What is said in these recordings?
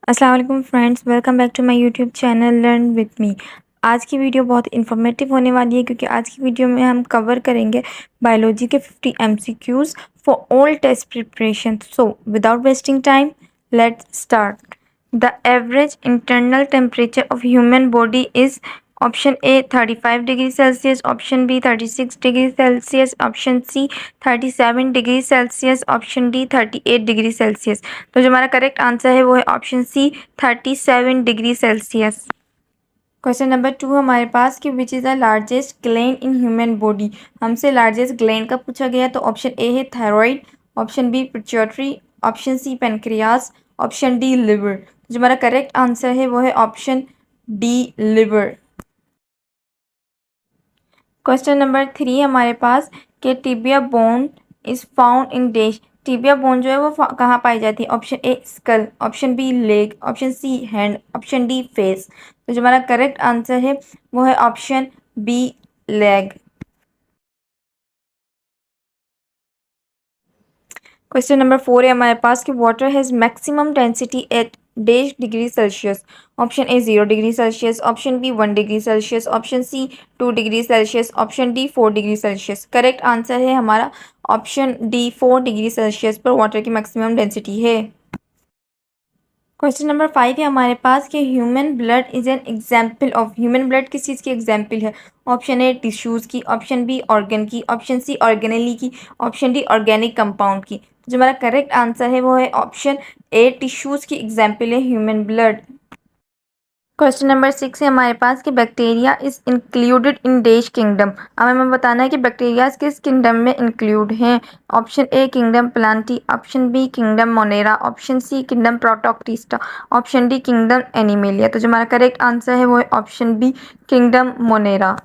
अस्सलाम वालेकुम friends, welcome back to my YouTube channel learn with me. आज की वीडियो बहुत इन्फॉर्मेटिव होने वाली है क्योंकि आज की वीडियो में हम कवर करेंगे बायोलॉजी के 50 MCQs for all test preparation. So without wasting time, let's start. The average internal temperature of human body is option A 35 degree Celsius, option B 36 degree Celsius, option C 37 degree Celsius, option D 38 degree Celsius. तो जो हमारा correct answer है वो है option C 37 degree Celsius. Question number 2 हमारे पास कि which is the largest gland in human body. हमसे लार्जेस्ट ग्लैंड का पूछा गया तो ऑप्शन ए है thyroid, option B pituitary, option C pancreas, option D liver. जो हमारा करेक्ट आंसर है वो है option D liver. Question number 3 हमारे पास कि tibia bone is found in dash. Tibia bone जो है वो कहाँ पाई जाती है? Option A skull, option B leg, option C hand, option D face. तो जो हमारा करेक्ट आंसर है वो है option B leg. Question number 4 है हमारे पास कि water has maximum density at dash degree Celsius. Option A 0 degree Celsius, option B 1 degree Celsius, option C 2 degree Celsius, option D 4 degree Celsius. Correct answer है हमारा option D 4 degree Celsius पर water की maximum density है। Question number 5 है हमारे पास कि human blood is an example of. Human blood किस चीज़ की एग्जाम्पल है? ऑप्शन ए टिश्यूज़ की, ऑप्शन बी ऑर्गन की, ऑप्शन सी ऑर्गेनली की, ऑप्शन डी ऑर्गेनिक कंपाउंड की। तो जो हमारा करेक्ट आंसर है वो है ऑप्शन ए टिश्यूज़ की एग्जाम्पल है ह्यूमन ब्लड। क्वेश्चन नंबर 6 है हमारे पास कि bacteria is included in dash kingdom. अब हमें बताना है कि बैक्टीरिया किस किंगडम में इंक्लूड हैं। Option A kingdom Plantae, option B kingdom Monera, option C kingdom Protoctista, option D kingdom Animalia. तो जो हमारा करेक्ट आंसर है वो है option B kingdom Monera.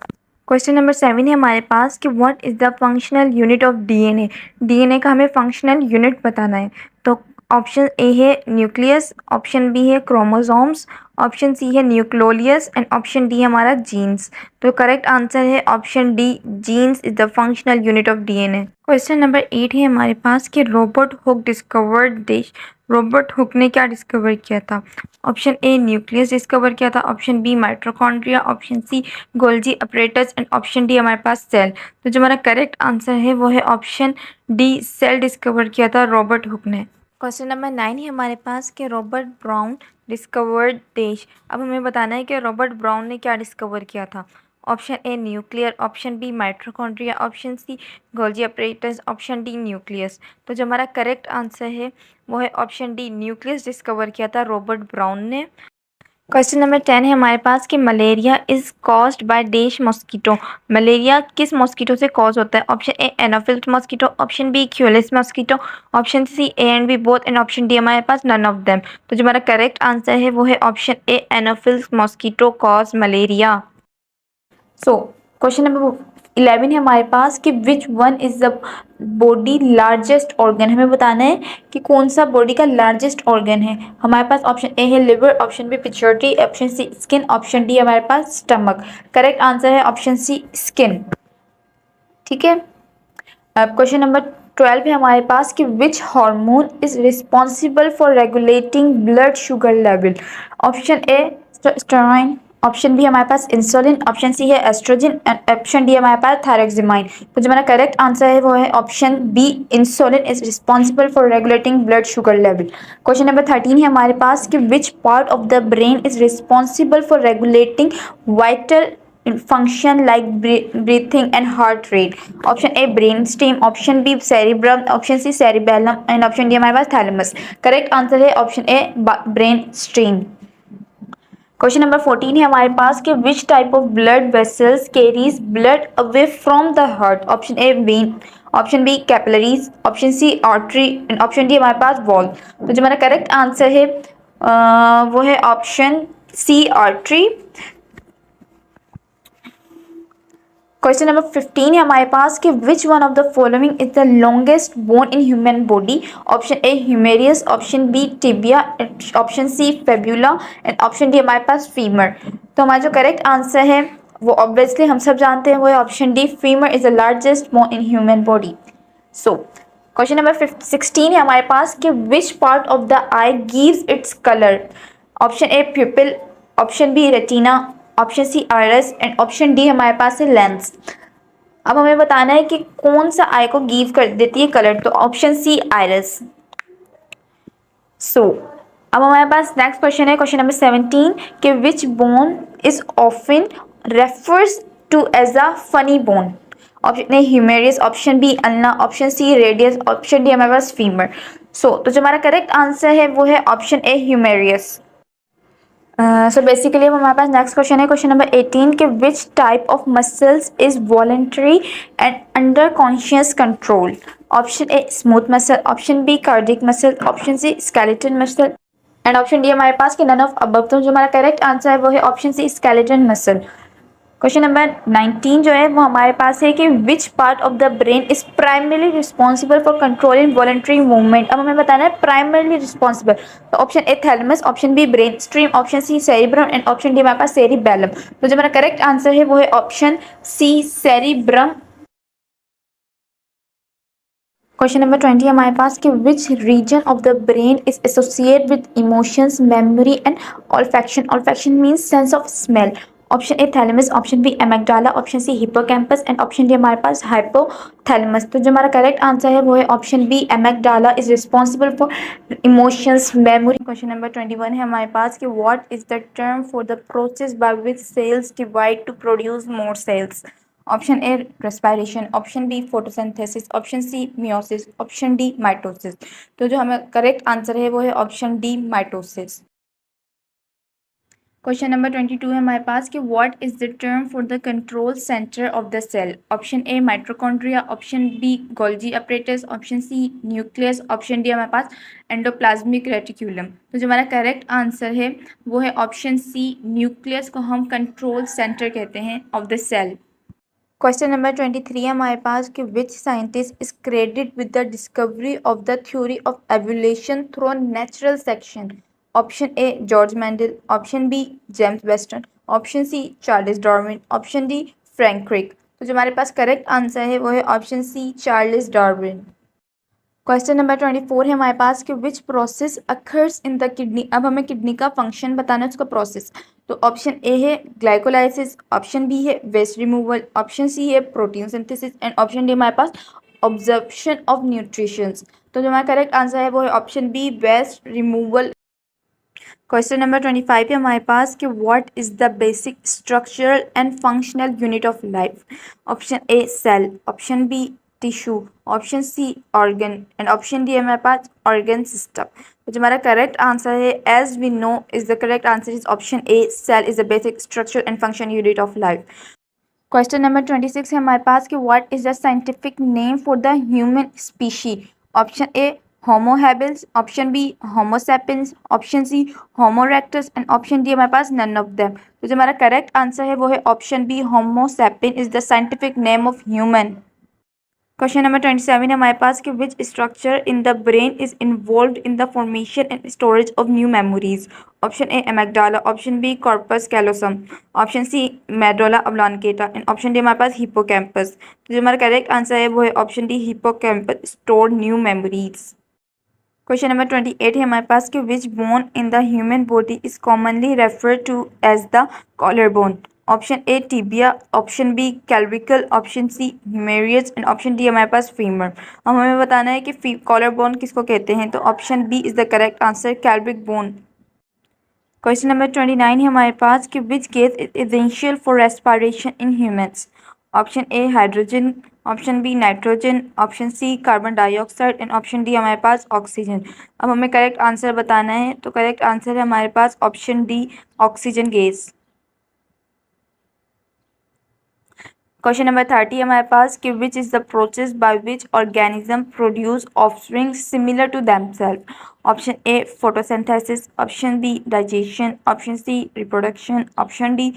Question number 7 है हमारे पास कि what is the functional unit of DNA. DNA का हमें फंक्शनल यूनिट बताना है। तो ऑप्शन ए है न्यूक्लियस, ऑप्शन बी है क्रोमोसोम्स, ऑप्शन सी है न्यूक्लियस एंड ऑप्शन डी हमारा जीन्स। तो करेक्ट आंसर है option D genes is the functional unit of DNA. Question number 8 है हमारे पास कि Robert Hooke discovered this. Robert Hooke ने क्या डिस्कवर किया था? ऑप्शन ए न्यूक्लियस डिस्कवर किया था, option B mitochondria, option C Golgi apparatus and option D हमारे पास सेल। तो जो हमारा करेक्ट आंसर है वो है ऑप्शन डी सेल डिस्कवर किया था रॉबर्ट हुक ने। क्वेश्चन नंबर 9 है हमारे पास कि रॉबर्ट ब्राउन डिस्कवर्ड डैश। अब हमें बताना है कि रॉबर्ट ब्राउन ने क्या डिस्कवर किया था। Option A nuclear, option B mitochondria, option C Golgi apparatus, option D nucleus. तो जो हमारा करेक्ट आंसर है वो है ऑप्शन डी न्यूक्लियस डिस्कवर किया था रॉबर्ट ब्राउन ने। क्वेश्चन नंबर 10 है हमारे पास कि malaria is caused by dash mosquito. Malaria किस मॉस्किटो से कॉज होता है? Option A anopheles mosquito, option B culex mosquito, option C A and B both and option D हमारे पास नन ऑफ देम। तो जो हमारा करेक्ट आंसर है वो है option A anopheles mosquito cause malaria. So question number 11 है हमारे पास कि which one is the body largest organ. हमें बताना है कि कौन सा बॉडी का लार्जेस्ट ऑर्गन है। हमारे पास ऑप्शन ए है liver, option B pituitary, option C skin, option D हमारे पास स्टमक। करेक्ट आंसर है ऑप्शन सी स्किन। ठीक है, अब क्वेश्चन नंबर 12 है हमारे पास कि which hormone is responsible for regulating blood sugar level. Option A steroid, option B हमारे पास इंसुलिन, ऑप्शन सी है एस्ट्रोजन एंड ऑप्शन डी हमारे पास थायरोक्सिमाइन। तो जो हमारा करेक्ट आंसर है वो है option B insulin is responsible for regulating blood sugar level. Question number 13 है हमारे पास कि which part of the brain is responsible for regulating vital function like breathing and heart rate. Option A brain stem, option B cerebrum, option C cerebellum and option D हमारे पास thalamus. Correct answer है option A brain stream. Question number 14 है हमारे पास कि which type of blood vessels carries blood away from the heart. Option A vein, option B capillaries, option C artery and option D हमारे पास wall. तो जो हमारा करेक्ट आंसर है वो है option C artery. Question number 15 है हमारे पास कि which one of the following is the longest bone in human body. Option A humerus, option B tibia, option C fibula and option D हमारे पास femur. तो हमारा जो करेक्ट आंसर है वो ऑब्वियसली हम सब जानते हैं वो है option D femur is the largest bone in human body. So question number 16 है हमारे पास कि which part of the eye gives its colour. Option A pupil, option B retina, option C iris and option D हमारे पास है lens. अब हमें बताना है कि कौन सा आई को गिव कर देती है कलर, तो ऑप्शन सी आइरिस। सो अब हमारे पास नेक्स्ट क्वेश्चन है, क्वेश्चन नंबर 17 कि which bone is often refers to as a funny bone. Option A humerus, option B ulna, option C radius, option D हमारे पास फीमर। तो जो हमारा करेक्ट आंसर है वो है ऑप्शन ए ह्यूमेरियस। सो बेसिकली अब हमारे पास नेक्स्ट क्वेश्चन है, क्वेश्चन नंबर 18 कि which type of muscles is voluntary and under conscious control. Option A smooth muscle, option B cardiac muscle, option C skeleton muscle and option D हमारे पास कि none of above. तो जो हमारा correct answer है वो है option C skeleton muscle. Question number 19 जो है वो हमारे पास है कि which part of the brain is primarily responsible for controlling voluntary movement. अब हमें बताना है प्राइमरली रिस्पॉन्सिबल, तो option A thalamus, option B brain stream, option C cerebrum and option D हमारे पास सेरिबेलम। तो जो हमारा करेक्ट आंसर है वो है option C cerebrum. Question number 20 हमारे पास कि which region of the brain is associate with emotions, memory and olfaction. Olfaction means sense of smell. Option A thalamus, option B amygdala, option C hippocampus and option D हमारे पास hypothalamus. तो जो हमारा correct answer है वो है option B amygdala is responsible for emotions, memory. Question number 21 है हमारे पास कि what is the term for the process by which cells divide to produce more cells. Option A respiration, option B photosynthesis, option C meiosis, option D mitosis. तो जो हमें correct answer है वो है option D mitosis. Question number 22 है हमारे पास कि what is the term for the control centre of the cell. Option A mitochondria, option B Golgi apparatus, option C nucleus, option D हमारे पास एंडोप्लाज्मिक रेटिक्यूलम। तो जो हमारा करेक्ट आंसर है वो है ऑप्शन सी न्यूक्लियस को हम कंट्रोल सेंटर कहते हैं of the cell. Question number 23 है हमारे पास कि which scientist is credit with the discovery of the theory of evolution through natural selection. Option A George Mendel, option B James Weston, option C Charles Darwin, option D Frank Crick. तो जो हमारे पास correct answer है वो है option C Charles Darwin. Question number 24 है हमारे पास कि which process occurs in the kidney. अब हमें किडनी का फंक्शन बताना है, उसका प्रोसेस। तो ऑप्शन ए है ग्लाइकोलाइसिस, ऑप्शन बी है वेस्ट रिमूवल, ऑप्शन सी है protein synthesis and option D हमारे पास ऑब्जर्प्शन ऑफ न्यूट्रिशंस। तो जो हमारा करेक्ट आंसर है वो है option B waste removal. Question number 25 है हमारे पास कि what is the basic structural and functional unit of life. Option A cell, option B tissue, option C organ and option D हमारे पास ऑर्गन सिस्टम। तो जो हमारा करेक्ट आंसर है as we know is the correct answer is option A cell is the basic structure and function unit of life. Question number 26 है हमारे पास कि what is the scientific name for the human species. Option A homo habilis, option B homo sapiens, option C homo erectus and option D हमारे पास none of them. तो जो हमारा correct answer है वो है option B homo sapien is the scientific name of human. Question number 27 है हमारे पास कि which structure in the brain is involve in the formation and storage of new memories. Option A amygdala, option B corpus callosum, option C medulla oblongata and option D हमारे पास hippocampus. तो जो हमारा correct answer है वो है option D hippocampus store new memories. Question number 28 है हमारे पास कि which bone in the human body is commonly refer to as the collar bone. Option A tibia, option B clavicle, option C humerus and option D हमारे पास femur. अब हमें बताना है कि कॉलर बोन किसको कहते हैं, तो option B is the correct answer clavicle bone. Question number 29 है हमारे पास कि which gas is essential for respiration in humans. Option A hydrogen, option B nitrogen, option C carbon dioxide and option D हमारे पास oxygen. अब हमें correct answer बताना है, तो करेक्ट आंसर है हमारे पास option D oxygen gas. Question number 30 हमारे पास कि which is the process by which organism produce offspring similar to themself. Option A photosynthesis, option B digestion, option C reproduction, option D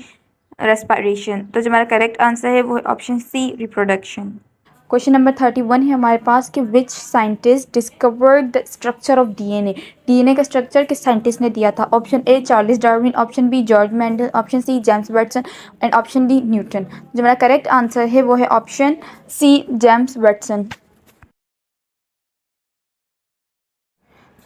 respiration. तो जो हमारा correct answer है वो है option C reproduction. Question number 31 है हमारे पास कि which scientist discovered the structure of DNA. DNA का स्ट्रक्चर किस साइंटिस्ट ने दिया था। Option A Charles Darwin, option B George Mendel, option C James Watson and option D Newton. जो हमारा करेक्ट आंसर है वो है option C James Watson.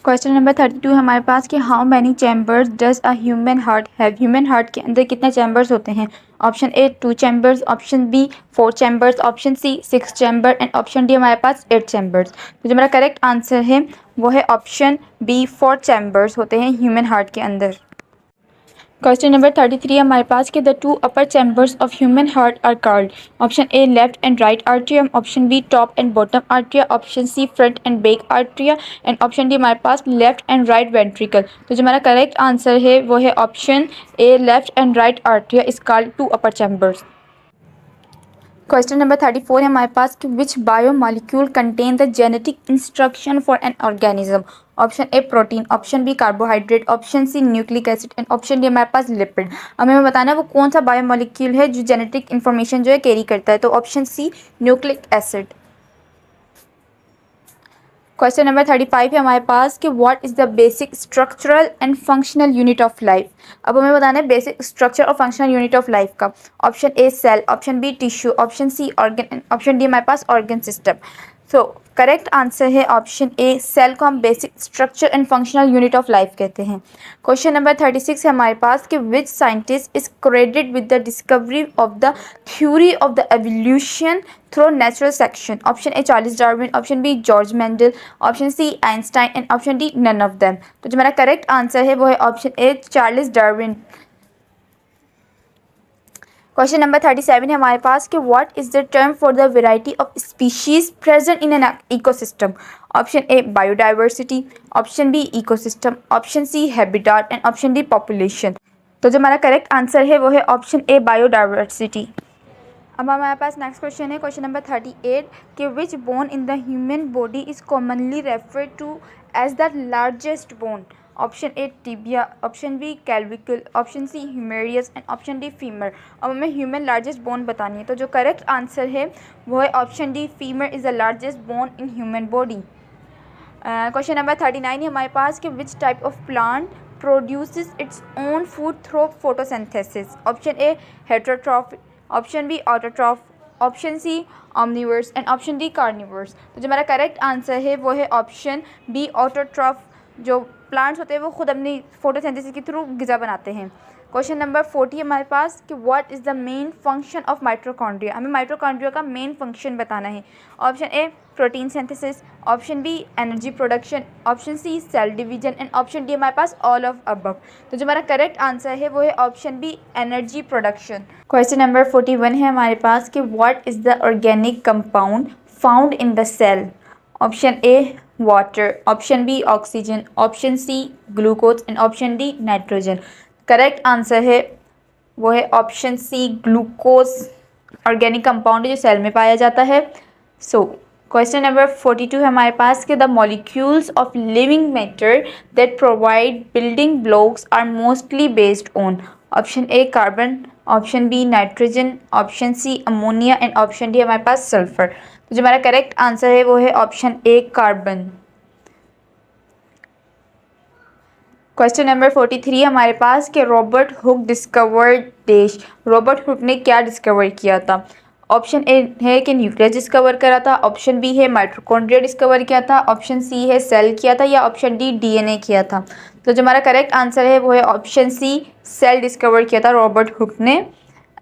Question number 32 हमारे पास कि how many chambers does a human heart have. Human heart के अंदर कितने चैम्बर्स होते हैं? Option A 2 chambers, option B 4 chambers, option C 6 chamber and option D हमारे पास 8 चैम्बर्स। तो जो हमारा करेक्ट आंसर है वो है ऑप्शन बी 4 चैम्बर्स होते हैं ह्यूमन हार्ट के अंदर। क्वेश्चन नंबर 33 हमारे पास कि the two upper chambers of human heart are called. Option A left and right atrium, option B top and bottom atria, option C front and back atria and option D हमारे पास left and right ventricle. तो जो हमारा correct answer है वो है option A left and right atria is called two upper chambers. Question number 34 है हमारे पास कि which biomolecule contain the genetic instruction for an organism. Option A protein, option B carbohydrate, option C nucleic acid and option D हमारे पास lipid. हमें बताना है वो कौन सा बायोमॉलिक्यूल है जो जेनेटिक इन्फॉर्मेशन जो है कैरी करता है। तो option C nucleic acid. Question number 35 है हमारे पास कि what is the basic structural and functional unit of life. अब हमें बताना है बेसिक स्ट्रक्चर और फंक्शनल यूनिट ऑफ लाइफ का। Option A cell, option B tissue, option C organ, option D हमारे पास organ system. So correct answer है option A cell को हम basic structure and functional unit of life कहते हैं। Question number 36 है हमारे पास कि which scientist is credited with the discovery of the theory of the evolution through natural selection. Option A Charles Darwin, option B George Mendel, option C Einstein and option D none of them. तो जो हमारा correct answer है वो है option A Charles Darwin. Question number 37 है हमारे पास कि what is the term for the variety of species present in an ecosystem. Option A biodiversity, option B ecosystem, option C habitat and option D population. तो जो हमारा correct answer है वो है ऑप्शन ए बायोडाइवर्सिटी। अब हमारे पास next question है क्वेश्चन नंबर 38 कि which bone in the human body is commonly referred to as the largest bone. Option A tibia, option B clavicle, option C humerus and option D femur. अब हमें human largest bone बतानी है तो जो correct answer है वो है option D femur is the largest bone in human body. Question number 39 है हमारे पास कि which type of plant produces its own food through photosynthesis. Option A heterotroph, option B autotroph, option C omnivores and option D carnivores. तो जो हमारा correct answer है वो है ऑप्शन बी ऑटोट्रॉफ। जो प्लांट्स होते हैं वो खुद अपनी फोटोसिंथेसिस के थ्रू ग़िज़ा बनाते हैं। क्वेश्चन नंबर 40 हमारे पास कि what is the main function of mitochondria. हमें माइटोकॉन्ड्रिया का मेन फंक्शन बताना है। Option A protein synthesis, option B energy production, option C cell division and option D हमारे पास ऑल ऑफ अबव। तो जो हमारा करेक्ट आंसर है वो है option B energy production. Question number 41 है हमारे पास कि what is the organic compound found in the cell. Option A water, option B oxygen, option C glucose and option D nitrogen. Correct answer है वो है option C glucose organic compound जो cell में पाया जाता है। सो क्वेश्चन नंबर 42 है हमारे पास कि the molecules of living matter that provide building blocks are mostly based on. Option A carbon, option B nitrogen, option C ammonia and option D हमारे पास सल्फर। तो जो हमारा करेक्ट आंसर है वो है option A carbon. Question number 43 हमारे पास कि Robert Hooke discovered dash. Robert Hooke ने क्या डिस्कवर किया था। ऑप्शन ए है कि न्यूक्लियस डिस्कवर करा था, ऑप्शन बी है माइटोकॉन्ड्रिया डिस्कवर किया था, ऑप्शन सी है सेल किया था या ऑप्शन डी डीएनए किया था। तो जो हमारा करेक्ट आंसर है वो है ऑप्शन सी सेल डिस्कवर किया था रॉबर्ट हुक ने।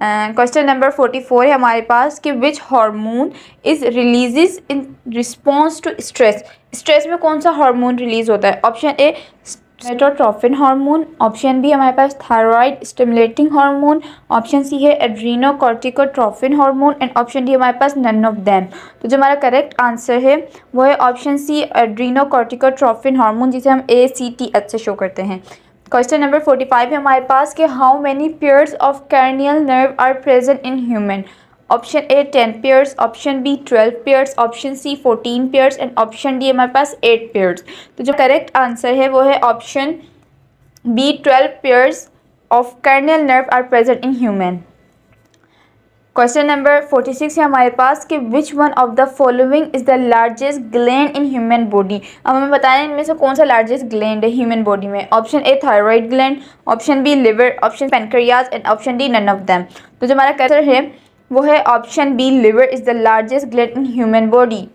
क्वेश्चन नंबर 44 है हमारे पास कि which hormone is releases in response to stress. Stress में कौन सा हार्मोन रिलीज होता है। Option A somatotropin hormone, option B हमारे पास thyroid stimulating hormone, option C है adrenocorticotropin hormone and option D हमारे पास नन ऑफ देम। तो जो हमारा करेक्ट आंसर है वो है ऑप्शन सी एड्रीनोकॉर्टिकोट्रोपिन हार्मोन जिसे हम ACTH से शो करते हैं। क्वेश्चन नंबर 45 है हमारे पास कि how many pairs of cranial nerve are present in human. Option A 10 pairs, option B 12 pairs, option C 14 pairs and option D हमारे पास 8 पेयर्स। तो जो करेक्ट आंसर है वो है option B 12 pairs of cranial nerve are present in human. Question number 46 है हमारे पास कि which one of the following is the largest gland in human body. अब हमें बताना है इनमें से कौन सा लार्जेस्ट ग्लैंड है ह्यूमन बॉडी में। Option A thyroid gland, option B liver, option pancreas and option D none of them. तो जो हमारा आंसर है वो है option B liver is the largest gland in human body.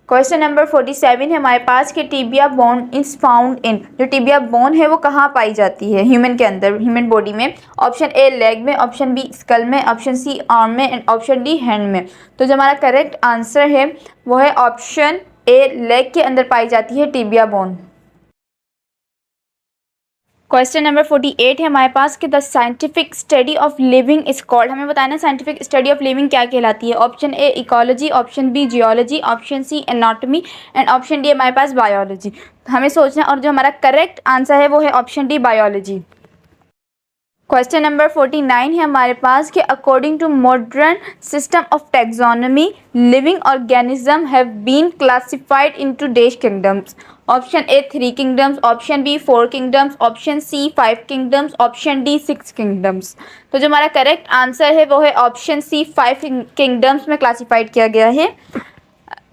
Question number 47 है हमारे पास कि tibia bone is found in, जो टिबिया बोन है वो कहाँ पाई जाती है ह्यूमन के अंदर, ह्यूमन बॉडी में। ऑप्शन ए लेग में, ऑप्शन बी स्कल में, ऑप्शन सी आर्म में एंड ऑप्शन डी हैंड में। तो जो हमारा करेक्ट आंसर है वो है ऑप्शन ए लेग के अंदर पाई जाती है टिबिया बोन। क्वेश्चन नंबर 48 है हमारे पास कि the scientific study of living is called, हमें बताना साइंटिफिक स्टडी ऑफ लिविंग क्या कहलाती है। Option A ecology, option B geology, option C anatomy and option D हमारे पास बायोलॉजी। हमें सोचना और जो हमारा करेक्ट आंसर है वो है option D biology. Question number 49 है हमारे पास कि according to modern system of taxonomy living organism have been classified into dash kingdoms. Option A 3 kingdoms, option B 4 kingdoms, option C 5 kingdoms, option D 6 kingdoms. तो जो हमारा correct answer है वो है ऑप्शन सी 5 किंगडम्स में classified किया गया है।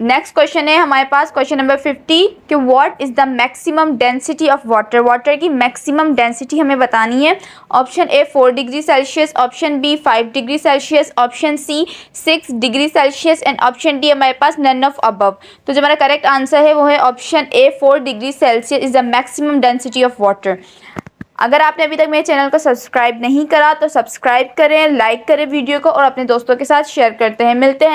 नेक्स्ट क्वेश्चन है हमारे पास क्वेश्चन नंबर 50 कि what is the maximum density of water, water की मैक्सिमम डेंसिटी हमें बतानी है। Option A 4 degree Celsius, option B 5 degree Celsius, option C 6 degree Celsius and option D हमारे पास नन ऑफ अबव। तो जो हमारा करेक्ट आंसर है वो है option A 4 degree Celsius is the maximum density of water. अगर आपने अभी तक मेरे चैनल को सब्सक्राइब नहीं करा तो सब्सक्राइब करें, लाइक करें वीडियो को और अपने दोस्तों के साथ शेयर करते हैं। मिलते हैं